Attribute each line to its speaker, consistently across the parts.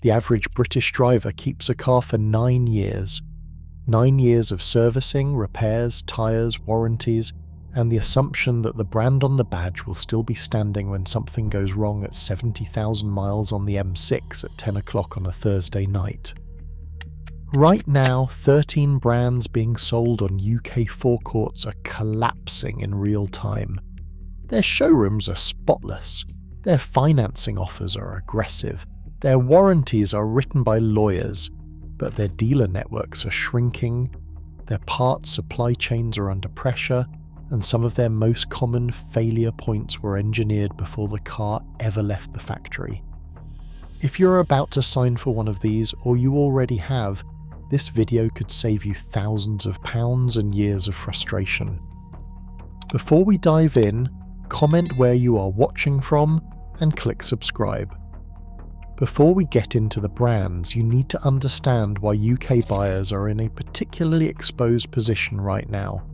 Speaker 1: The average British driver keeps a car for 9 years. 9 years of servicing, repairs, tyres, warranties, and the assumption that the brand on the badge will still be standing when something goes wrong at 70,000 miles on the M6 at 10 o'clock on a Thursday night. Right now, 13 brands being sold on UK forecourts are collapsing in real time. Their showrooms are spotless. Their financing offers are aggressive. Their warranties are written by lawyers, but their dealer networks are shrinking, their parts supply chains are under pressure, and some of their most common failure points were engineered before the car ever left the factory. If you're about to sign for one of these, or you already have, this video could save you thousands of pounds and years of frustration. Before we dive in, comment where you are watching from and click subscribe. Before we get into the brands, you need to understand why UK buyers are in a particularly exposed position right now.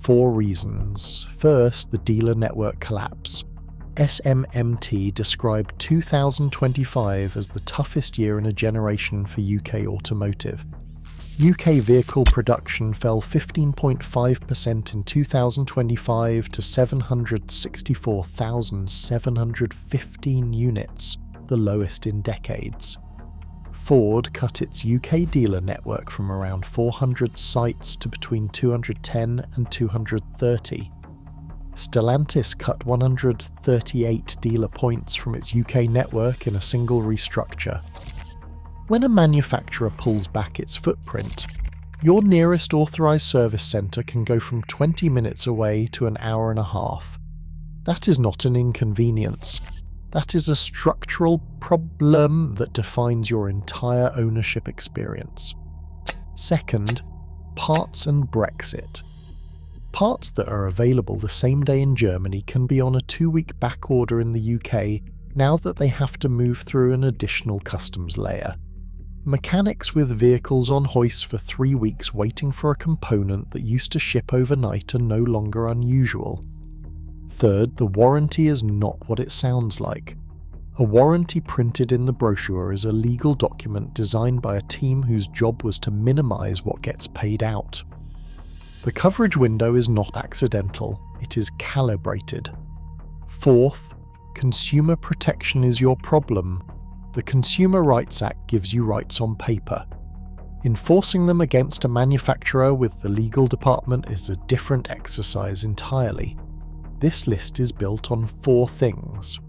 Speaker 1: 4 reasons. First, the dealer network collapse. SMMT described 2025 as the toughest year in a generation for UK automotive. UK vehicle production fell 15.5% in 2025 to 764,715 units, the lowest in decades. Ford cut its UK dealer network from around 400 sites to between 210 and 230. Stellantis cut 138 dealer points from its UK network in a single restructure. When a manufacturer pulls back its footprint, your nearest authorised service centre can go from 20 minutes away to an hour and a half. That is not an inconvenience. That is a structural problem that defines your entire ownership experience. Second, parts and Brexit. Parts that are available the same day in Germany can be on a 2-week backorder in the UK now that they have to move through an additional customs layer. Mechanics with vehicles on hoist for 3 weeks waiting for a component that used to ship overnight are no longer unusual. Third, the warranty is not what it sounds like. A warranty printed in the brochure is a legal document designed by a team whose job was to minimise what gets paid out. The coverage window is not accidental, it is calibrated. Fourth, consumer protection is your problem. The Consumer Rights Act gives you rights on paper. Enforcing them against a manufacturer with the legal department is a different exercise entirely. This list is built on 4 things: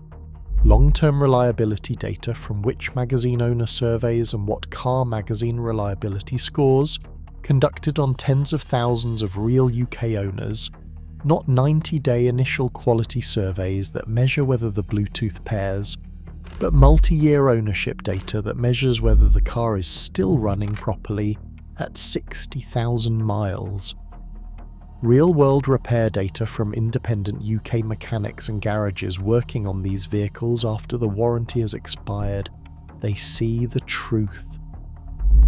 Speaker 1: long-term reliability data from which magazine owner surveys and what car magazine reliability scores, conducted on tens of thousands of real UK owners, not 90-day initial quality surveys that measure whether the Bluetooth pairs, but multi-year ownership data that measures whether the car is still running properly at 60,000 miles. Real-world repair data from independent UK mechanics and garages working on these vehicles after the warranty has expired. They see the truth.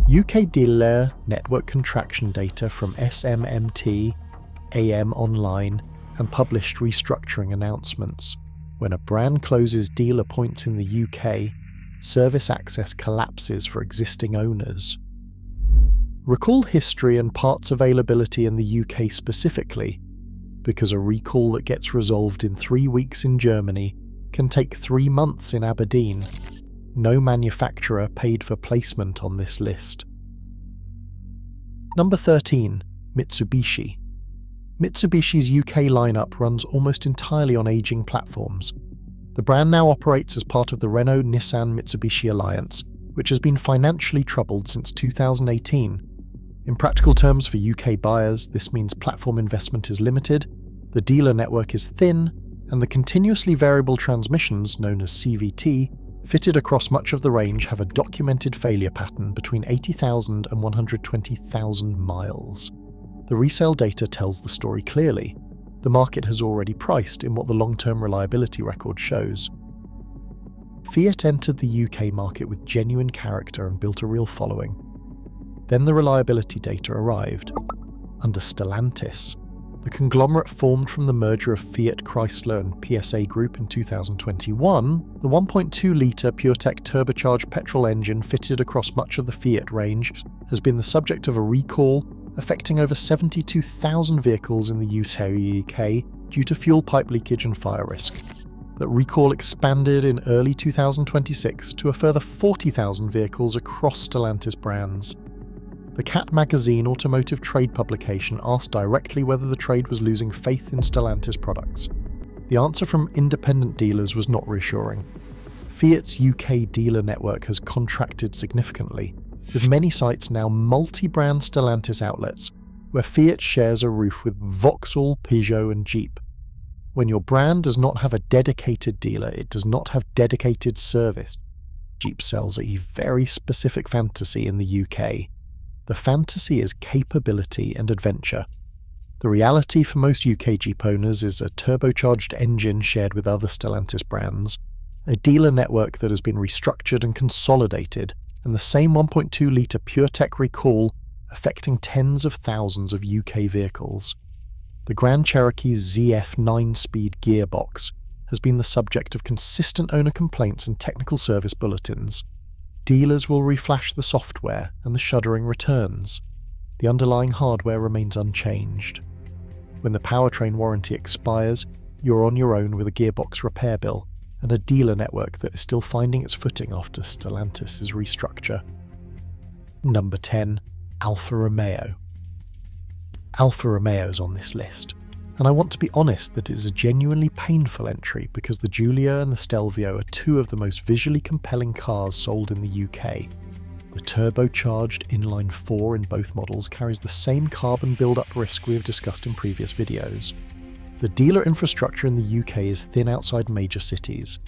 Speaker 1: UK dealer network contraction data from SMMT, AM Online, and published restructuring announcements. When a brand closes dealer points in the UK, service access collapses for existing owners. Recall history and parts availability in the UK specifically, because a recall that gets resolved in 3 weeks in Germany can take 3 months in Aberdeen. No manufacturer paid for placement on this list. Number 13. Mitsubishi. Mitsubishi's UK lineup runs almost entirely on aging platforms. The brand now operates as part of the Renault-Nissan-Mitsubishi alliance, which has been financially troubled since 2018. In practical terms for UK buyers, this means platform investment is limited, the dealer network is thin, and the continuously variable transmissions, known as CVT, fitted across much of the range have a documented failure pattern between 80,000 and 120,000 miles. The resale data tells the story clearly. The market has already priced in what the long-term reliability record shows. Fiat entered the UK market with genuine character and built a real following. Then the reliability data arrived. Under Stellantis, The conglomerate formed from the merger of Fiat Chrysler and PSA Group in 2021, the 1.2-litre PureTech turbocharged petrol engine fitted across much of the Fiat range has been the subject of a recall affecting over 72,000 vehicles in the UK due to fuel pipe leakage and fire risk. That recall expanded in early 2026 to a further 40,000 vehicles across Stellantis brands. The Cat magazine automotive trade publication asked directly whether the trade was losing faith in Stellantis products. The answer from independent dealers was not reassuring. Fiat's UK dealer network has contracted significantly, with many sites now multi-brand Stellantis outlets, where Fiat shares a roof with Vauxhall, Peugeot and Jeep. When your brand does not have a dedicated dealer, it does not have dedicated service. Jeep sells a very specific fantasy in the UK. The fantasy is capability and adventure. The reality for most UK Jeep owners is a turbocharged engine shared with other Stellantis brands, a dealer network that has been restructured and consolidated, and the same 1.2-litre PureTech recall affecting tens of thousands of UK vehicles. The Grand Cherokee's ZF 9-speed gearbox has been the subject of consistent owner complaints and technical service bulletins. Dealers will reflash the software and the shuddering returns. The underlying hardware remains unchanged. When the powertrain warranty expires, you're on your own with a gearbox repair bill and a dealer network that is still finding its footing after Stellantis' restructure. Number 10. Alfa Romeo. Alfa Romeo's on this list, and I want to be honest that it is a genuinely painful entry because the Giulia and the Stelvio are two of the most visually compelling cars sold in the UK. The turbocharged inline-4 in both models carries the same carbon build-up risk we have discussed in previous videos. The dealer infrastructure in the UK is thin outside major cities.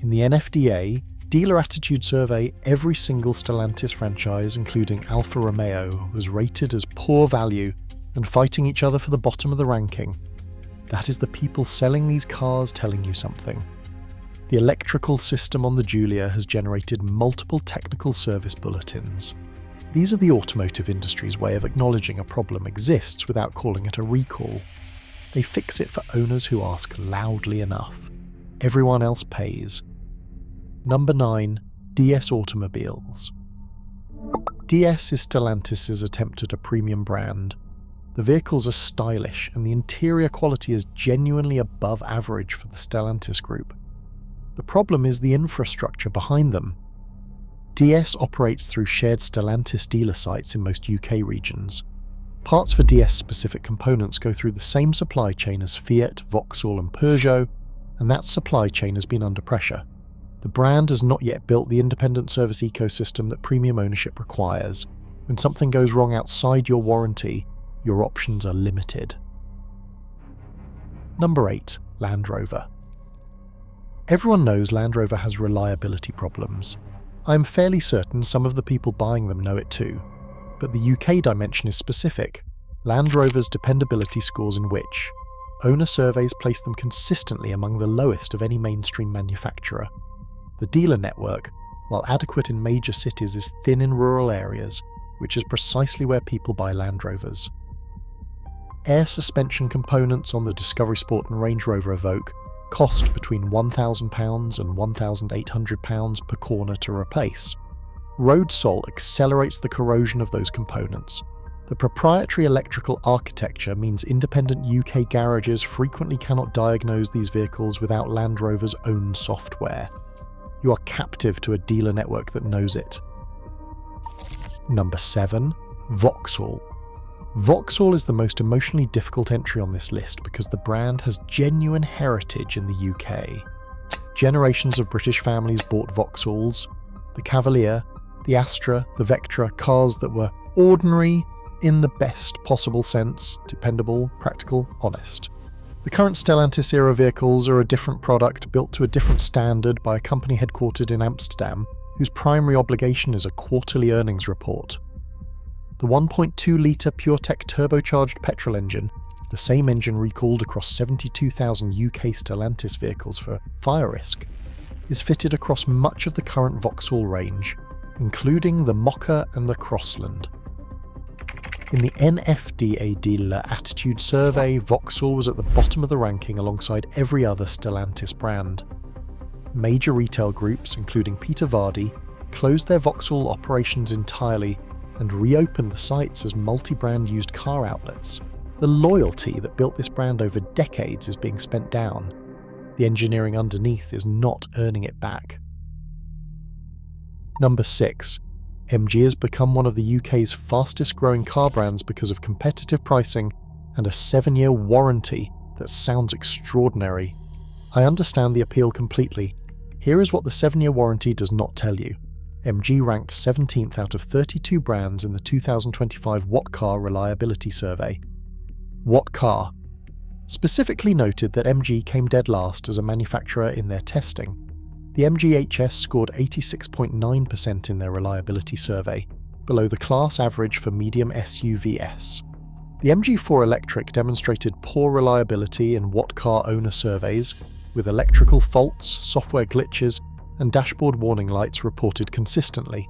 Speaker 1: In the NFDA Dealer Attitude Survey, every single Stellantis franchise, including Alfa Romeo, was rated as poor value and fighting each other for the bottom of the ranking. That is the people selling these cars telling you something. The electrical system on the Giulia has generated multiple technical service bulletins. These are the automotive industry's way of acknowledging a problem exists without calling it a recall. They fix it for owners who ask loudly enough. Everyone else pays. Number 9. DS Automobiles. DS is Stellantis' attempt at a premium brand. The vehicles are stylish and the interior quality is genuinely above average for the Stellantis group. The problem is the infrastructure behind them. DS operates through shared Stellantis dealer sites in most UK regions. Parts for DS-specific components go through the same supply chain as Fiat, Vauxhall and Peugeot, and that supply chain has been under pressure. The brand has not yet built the independent service ecosystem that premium ownership requires. When something goes wrong outside your warranty, your options are limited. Number 8. Land Rover. Everyone knows Land Rover has reliability problems. I am fairly certain some of the people buying them know it too. But the UK dimension is specific. Land Rover's dependability scores in which owner surveys place them consistently among the lowest of any mainstream manufacturer. The dealer network, while adequate in major cities, is thin in rural areas, which is precisely where people buy Land Rovers. Air suspension components on the Discovery Sport and Range Rover Evoque cost between £1,000 and £1,800 per corner to replace. Road salt accelerates the corrosion of those components. The proprietary electrical architecture means independent UK garages frequently cannot diagnose these vehicles without Land Rover's own software. You are captive to a dealer network that knows it. Number 7. Vauxhall. Vauxhall is the most emotionally difficult entry on this list because the brand has genuine heritage in the UK. Generations of British families bought Vauxhalls, the Cavalier, the Astra, the Vectra, cars that were ordinary in the best possible sense, dependable, practical, honest. The current Stellantis-era vehicles are a different product built to a different standard by a company headquartered in Amsterdam, whose primary obligation is a quarterly earnings report. The 1.2-litre PureTech turbocharged petrol engine, the same engine recalled across 72,000 UK Stellantis vehicles for fire risk, is fitted across much of the current Vauxhall range, including the Mocha and the Crossland. In the NFDA dealer attitude survey, Vauxhall was at the bottom of the ranking alongside every other Stellantis brand. Major retail groups, including Peter Vardy, closed their Vauxhall operations entirely and reopened the sites as multi-brand used car outlets. The loyalty that built this brand over decades is being spent down. The engineering underneath is not earning it back. Number 6. MG has become one of the UK's fastest growing car brands because of competitive pricing and a 7-year warranty that sounds extraordinary. I understand the appeal completely. Here is what the 7-year warranty does not tell you. MG ranked 17th out of 32 brands in the 2025 What Car Reliability Survey. What Car specifically noted that MG came dead last as a manufacturer in their testing. The MG HS scored 86.9% in their reliability survey, below the class average for medium SUVs. The MG4 Electric demonstrated poor reliability in What Car owner surveys, with electrical faults, software glitches, and dashboard warning lights reported consistently.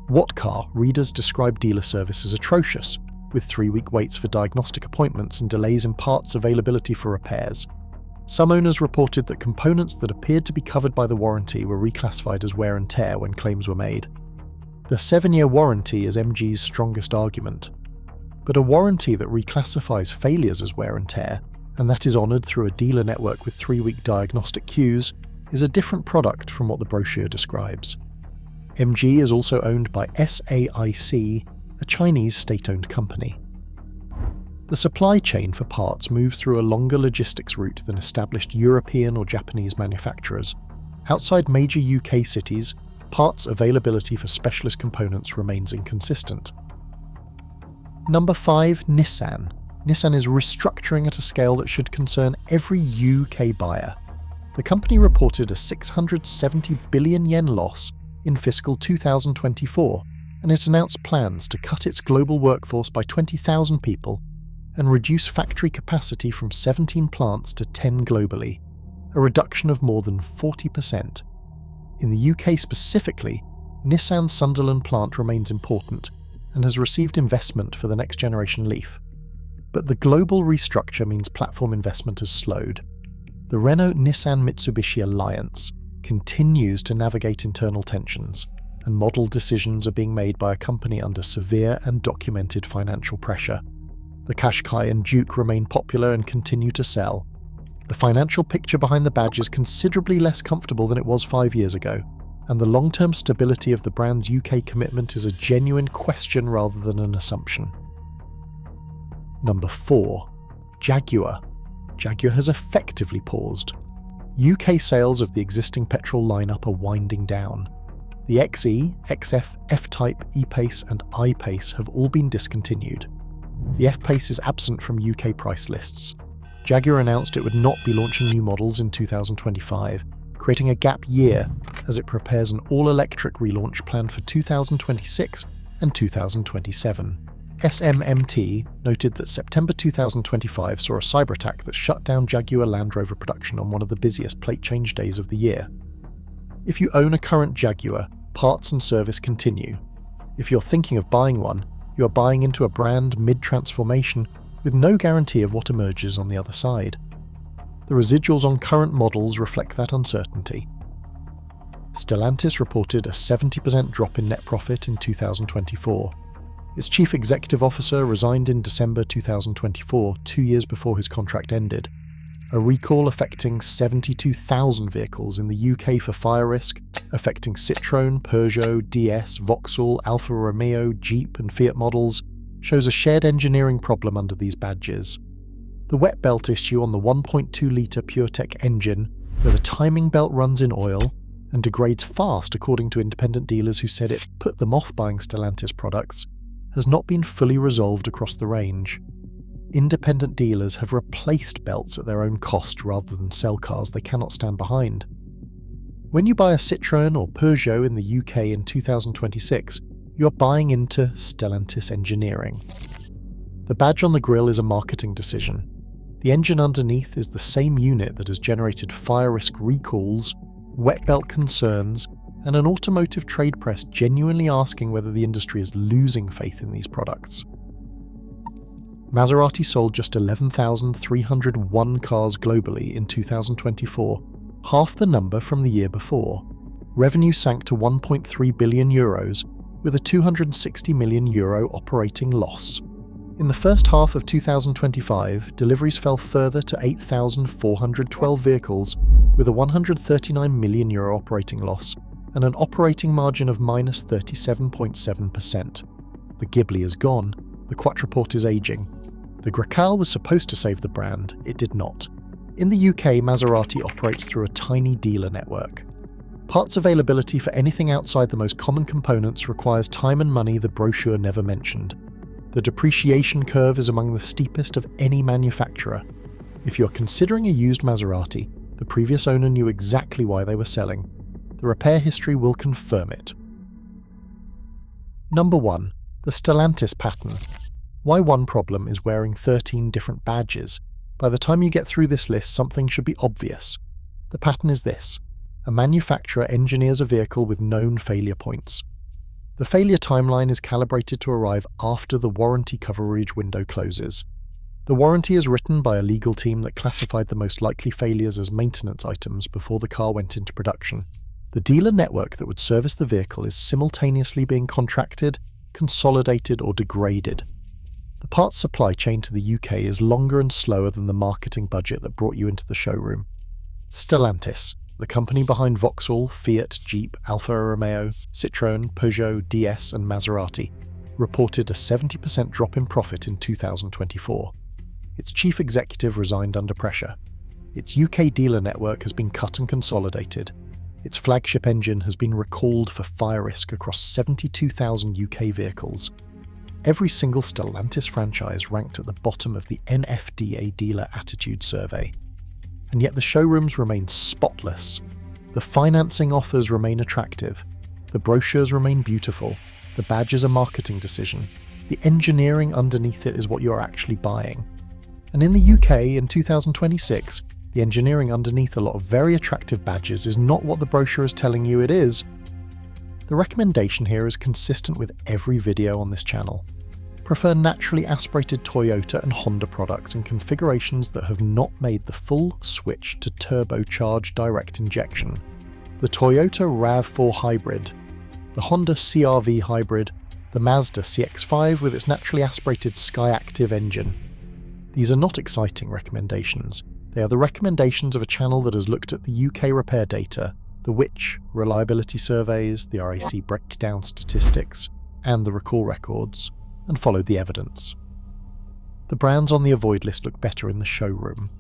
Speaker 1: What Car readers described dealer service as atrocious, with 3-week waits for diagnostic appointments and delays in parts availability for repairs. Some owners reported that components that appeared to be covered by the warranty were reclassified as wear and tear when claims were made. The 7-year warranty is MG's strongest argument. But a warranty that reclassifies failures as wear and tear, and that is honoured through a dealer network with 3-week diagnostic queues, is a different product from what the brochure describes. MG is also owned by SAIC, a Chinese state-owned company. The supply chain for parts moves through a longer logistics route than established European or Japanese manufacturers. Outside major UK cities, parts availability for specialist components remains inconsistent. Number 5. Nissan. Nissan is restructuring at a scale that should concern every UK buyer. The company reported a 670 billion yen loss in fiscal 2024, and it announced plans to cut its global workforce by 20,000 people and reduce factory capacity from 17 plants to 10 globally, a reduction of more than 40%. In the UK specifically, Nissan's Sunderland plant remains important and has received investment for the next generation Leaf. But the global restructure means platform investment has slowed. The Renault-Nissan-Mitsubishi alliance continues to navigate internal tensions, and model decisions are being made by a company under severe and documented financial pressure. The Qashqai and Duke remain popular and continue to sell. The financial picture behind the badge is considerably less comfortable than it was 5 years ago, and the long-term stability of the brand's UK commitment is a genuine question rather than an assumption. Number 4. Jaguar. Jaguar has effectively paused. UK sales of the existing petrol lineup are winding down. The XE, XF, F-Type, E-Pace and I-Pace have all been discontinued. The F-Pace is absent from UK price lists. Jaguar announced it would not be launching new models in 2025, creating a gap year as it prepares an all-electric relaunch planned for 2026 and 2027. SMMT noted that September 2025 saw a cyber attack that shut down Jaguar Land Rover production on one of the busiest plate change days of the year. If you own a current Jaguar, parts and service continue. If you're thinking of buying one, you are buying into a brand mid-transformation with no guarantee of what emerges on the other side. The residuals on current models reflect that uncertainty. Stellantis reported a 70% drop in net profit in 2024. Its chief executive officer resigned in December 2024, 2 years before his contract ended. A recall affecting 72,000 vehicles in the UK for fire risk, affecting Citroën, Peugeot, DS, Vauxhall, Alfa Romeo, Jeep and Fiat models, shows a shared engineering problem under these badges. The wet belt issue on the 1.2-litre PureTech engine, where the timing belt runs in oil and degrades fast according to independent dealers who said it put them off buying Stellantis products, has not been fully resolved across the range. Independent dealers have replaced belts at their own cost rather than sell cars they cannot stand behind. When you buy a Citroën or Peugeot in the UK in 2026, you're buying into Stellantis engineering. The badge on the grille is a marketing decision. The engine underneath is the same unit that has generated fire risk recalls, wet belt concerns, and an automotive trade press genuinely asking whether the industry is losing faith in these products. Maserati sold just 11,301 cars globally in 2024, half the number from the year before. Revenue sank to €1.3 billion, with a €260 million operating loss. In the first half of 2025, deliveries fell further to 8,412 vehicles, with a €139 million operating loss and an operating margin of minus 37.7%. The Ghibli is gone, the Quattroporte is aging. The Gracal was supposed to save the brand, it did not. In the UK, Maserati operates through a tiny dealer network. Parts availability for anything outside the most common components requires time and money the brochure never mentioned. The depreciation curve is among the steepest of any manufacturer. If you're considering a used Maserati, the previous owner knew exactly why they were selling. The repair history will confirm it. Number 1. The Stellantis pattern. Why one problem is wearing 13 different badges? By the time you get through this list, something should be obvious. The pattern is this. A manufacturer engineers a vehicle with known failure points. The failure timeline is calibrated to arrive after the warranty coverage window closes. The warranty is written by a legal team that classified the most likely failures as maintenance items before the car went into production. The dealer network that would service the vehicle is simultaneously being contracted, consolidated, or degraded. The parts supply chain to the UK is longer and slower than the marketing budget that brought you into the showroom. Stellantis, the company behind Vauxhall, Fiat, Jeep, Alfa Romeo, Citroën, Peugeot, DS and Maserati, reported a 70% drop in profit in 2024. Its chief executive resigned under pressure. Its UK dealer network has been cut and consolidated. Its flagship engine has been recalled for fire risk across 72,000 UK vehicles. Every single Stellantis franchise ranked at the bottom of the NFDA Dealer Attitude Survey. And yet the showrooms remain spotless. The financing offers remain attractive. The brochures remain beautiful. The badge is a marketing decision. The engineering underneath it is what you're actually buying. And in the UK in 2026, the engineering underneath a lot of very attractive badges is not what the brochure is telling you it is. The recommendation here is consistent with every video on this channel. Prefer naturally aspirated Toyota and Honda products in configurations that have not made the full switch to turbocharged direct injection. The Toyota RAV4 Hybrid, the Honda CR-V Hybrid, the Mazda CX-5 with its naturally aspirated Skyactiv engine. These are not exciting recommendations. They are the recommendations of a channel that has looked at the UK repair data, the WITCH reliability surveys, the RAC breakdown statistics, and the recall records, and followed the evidence. The brands on the avoid list look better in the showroom.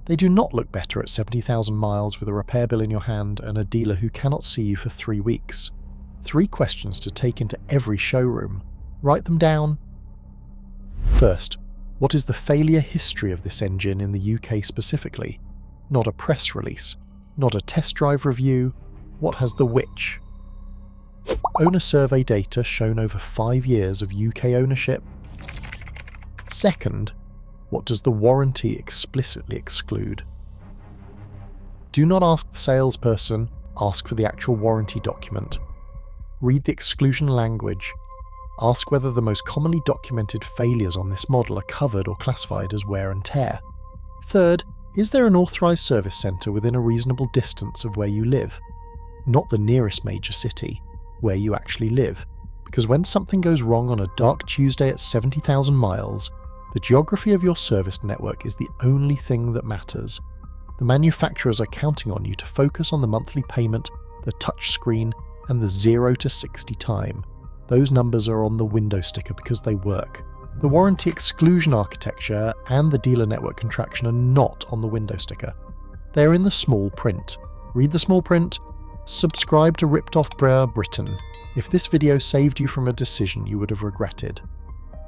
Speaker 1: They do not look better at 70,000 miles with a repair bill in your hand and a dealer who cannot see you for 3 weeks. 3 questions to take into every showroom. Write them down. First, what is the failure history of this engine in the UK specifically? Not a press release, not a test drive review. What has the which? Owner survey data shown over 5 years of UK ownership. Second, what does the warranty explicitly exclude? Do not ask the salesperson, ask for the actual warranty document. Read the exclusion language. Ask whether the most commonly documented failures on this model are covered or classified as wear and tear. Third, is there an authorised service centre within a reasonable distance of where you live? Not the nearest major city, where you actually live. Because when something goes wrong on a dark Tuesday at 70,000 miles, the geography of your service network is the only thing that matters. The manufacturers are counting on you to focus on the monthly payment, the touch screen, and the 0 to 60 time. Those numbers are on the window sticker because they work. The warranty exclusion architecture and the dealer network contraction are not on the window sticker. They're in the small print. Read the small print. Subscribe to Ripped Off Britain. If this video saved you from a decision you would have regretted.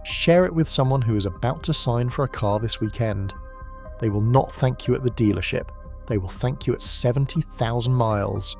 Speaker 1: Share it with someone who is about to sign for a car this weekend. They will not thank you at the dealership. They will thank you at 70,000 miles.